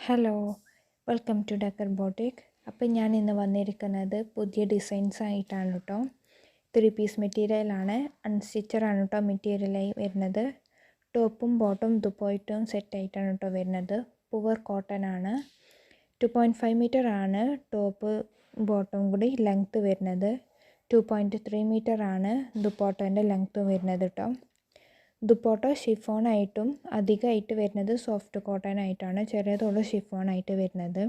Hello, welcome to ഡക്കർ boutique. അപ്പം ഞാൻ ഇന്ന് വന്നിരിക്കുന്നത് പുതിയ ഡിസൈൻസ് ആയിട്ടാണ് കേട്ടോ. 3 പീസ് മെറ്റീരിയലാണ്, അൺസ്റ്റിച്ചറാണ് കേട്ടോ മെറ്റീരിയലായി വരുന്നത്. ടോപ്പും ബോട്ടും ദുപ്പട്ടയും സെറ്റായിട്ടാണ് കേട്ടോ വരുന്നത്. പുവർ കോട്ടൺ ആണ്. 2.5 മീറ്റർ ആണ് ടോപ്പ് ബോട്ടും കൂടി ലെങ്ത്ത് വരുന്നത്. 2.3 മീറ്റർ ആണ് ദുപ്പട്ടേൻ്റെ ലെങ്ത്ത് വരുന്നത് കേട്ടോ. ദുപ്പട്ട ഷിഫോണായിട്ടും അധികമായിട്ട് വരുന്നത് സോഫ്റ്റ് കോട്ടൺ ആയിട്ടാണ്. ചെറിയതുള്ള ഷിഫോണായിട്ട് വരുന്നത്.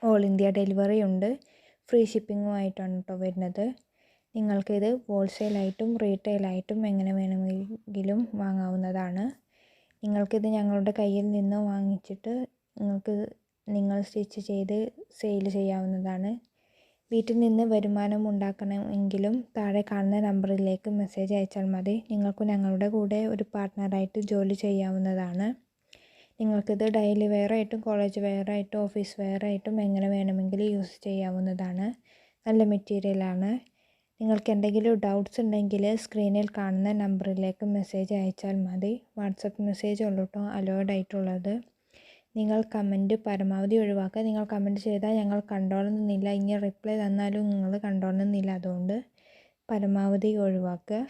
ഓൾ ഇന്ത്യ ഡെലിവറി ഉണ്ട്. ഫ്രീ ഷിപ്പിങ്ങും ആയിട്ടാണ് കേട്ടോ വരുന്നത്. നിങ്ങൾക്കിത് ഹോൾസെയിലായിട്ടും റീറ്റെയിലായിട്ടും എങ്ങനെ വേണമെങ്കിലും വാങ്ങാവുന്നതാണ്. നിങ്ങൾക്കിത് ഞങ്ങളുടെ കയ്യിൽ നിന്ന് വാങ്ങിച്ചിട്ട് നിങ്ങൾ സ്റ്റിച്ച് ചെയ്ത് സെയിൽ ചെയ്യാവുന്നതാണ്. വീട്ടിൽ നിന്ന് വരുമാനം ഉണ്ടാക്കണമെങ്കിലും താഴെ കാണുന്ന നമ്പറിലേക്ക് മെസ്സേജ് അയച്ചാൽ മതി. നിങ്ങൾക്ക് ഞങ്ങളുടെ കൂടെ ഒരു പാർട്ട്ണറായിട്ട് ജോലി ചെയ്യാവുന്നതാണ്. നിങ്ങൾക്കിത് ഡെയിലി വെയറായിട്ടും കോളേജ് വെയറായിട്ടും ഓഫീസ് വെയറായിട്ടും എങ്ങനെ വേണമെങ്കിലും യൂസ് ചെയ്യാവുന്നതാണ്. നല്ല മെറ്റീരിയലാണ്. നിങ്ങൾക്ക് എന്തെങ്കിലും ഡൗട്ട്സ് ഉണ്ടെങ്കിൽ സ്ക്രീനിൽ കാണുന്ന നമ്പറിലേക്ക് മെസ്സേജ് അയച്ചാൽ മതി. വാട്സപ്പ് മെസ്സേജ് ഉള്ളൂ കേട്ടോ അലോയ്ഡ് ആയിട്ടുള്ളത്. നിങ്ങൾ കമൻറ്റ് പരമാവധി ഒഴിവാക്കുക. നിങ്ങൾ കമൻറ്റ് ചെയ്താൽ ഞങ്ങൾ കണ്ടോളുന്നില്ല. ഇനി റിപ്ലൈ തന്നാലും നിങ്ങൾ കണ്ടോളുന്നില്ല. അതുകൊണ്ട് പരമാവധി ഒഴിവാക്കുക.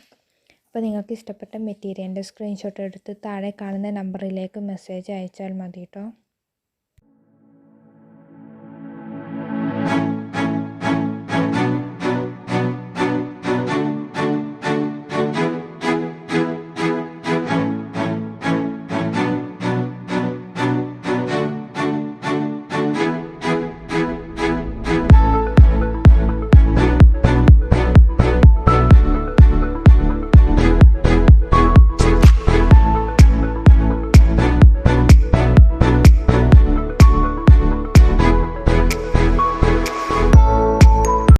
അപ്പോൾ നിങ്ങൾക്ക് ഇഷ്ടപ്പെട്ട മെറ്റീരിയലിൻ്റെ സ്ക്രീൻഷോട്ട് എടുത്ത് താഴെ കാണുന്ന നമ്പറിലേക്ക് മെസ്സേജ് അയച്ചാൽ മതി കേട്ടോ.